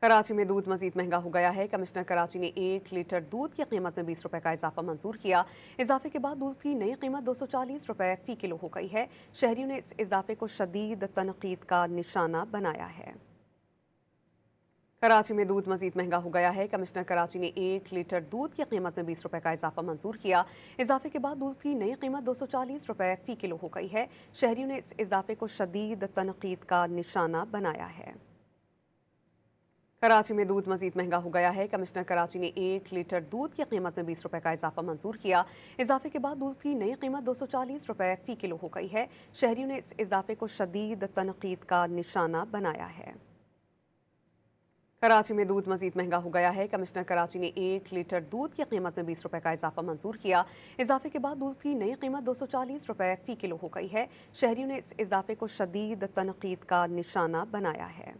कराची में दूध मजीद महंगा हो गया है। कमिश्नर कराची ने 1 लीटर दूध की कीमत में 20 रुपए का इजाफा मंजूर किया। इजाफे के बाद दूध की नई कीमत 240 रुपए फी किलो हो गई है। शहरियों ने इस इजाफे को शदीद तनकीद का निशाना बनाया है। कराची में दूध मजीद महंगा हो गया है। कमिश्नर कराची ने 1 लीटर दूध की कीमत में 20 रुपए का इजाफा मंजूर किया। इजाफे के बाद दूध की नई कीमत 240 रुपए फी किलो हो गई है। शहरियों ने इस इजाफे को शदीद तनकीद का निशाना बनाया है। कराची में दूध मजीद महंगा हो गया है। कमिश्नर कराची ने 1 लीटर दूध की कीमत में 20 रुपए का इजाफा मंजूर किया। इजाफे के बाद दूध की नई कीमत 240 रुपए फी किलो हो गई है। शहरियों ने इस इजाफे को शदीद तनकीद का निशाना बनाया है। कराची में दूध मजीद महंगा हो गया है। कमिश्नर कराची ने 1 लीटर दूध की कीमत में 20 रुपए का इजाफा मंजूर किया। इजाफे के बाद दूध की नई कीमत 240 रुपए फी किलो हो गई है। शहरियों ने इस इजाफे को शदीद तनकीद का निशाना बनाया है।